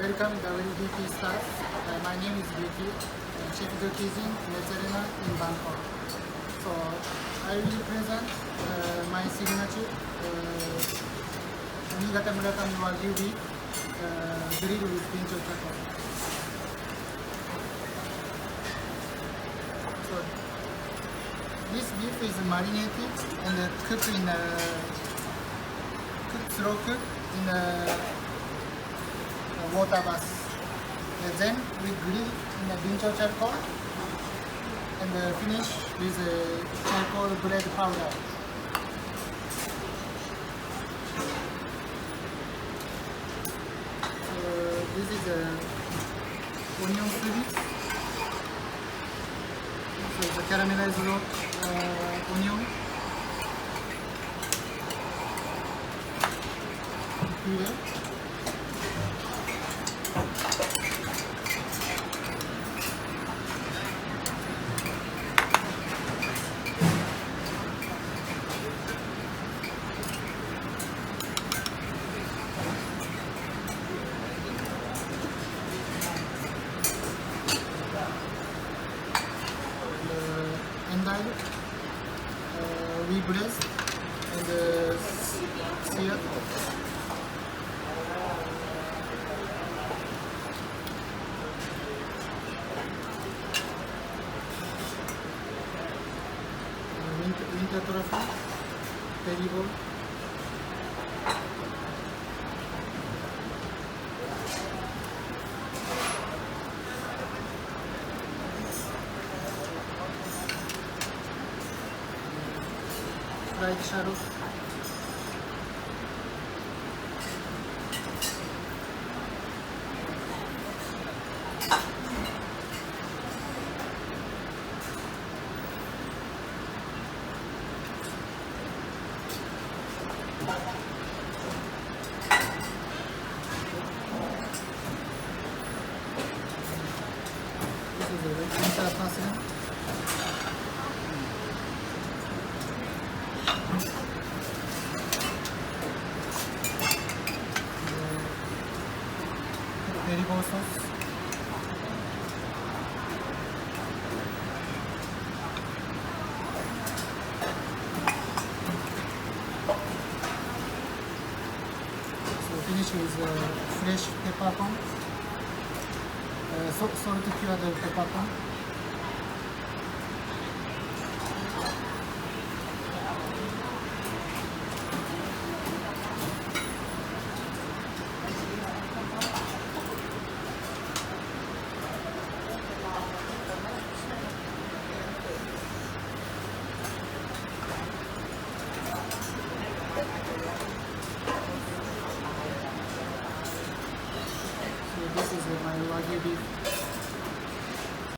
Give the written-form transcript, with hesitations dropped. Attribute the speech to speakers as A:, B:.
A: welcome WDP stars. My name is Ryuki, Chef Cuisine, Mezzaluna in Bangkok. So I will present my signature Niigata Murakami Wagyu beef grilled with pincho chocolate. So this beef is marinated and cooked in slow cook in a water bath. And then we grill in a pincho charcoal and finish with charcoal bread powder. So this is onion slices. So it's a caramelized onion. Puree. Endive, we breast and sear. Winter truffle, peri ball. Fried shallot. This is a winter parsley. Peri ball sauce. So finish with fresh peppercorn, salt cured peppercorn. This is my Wagyu beef.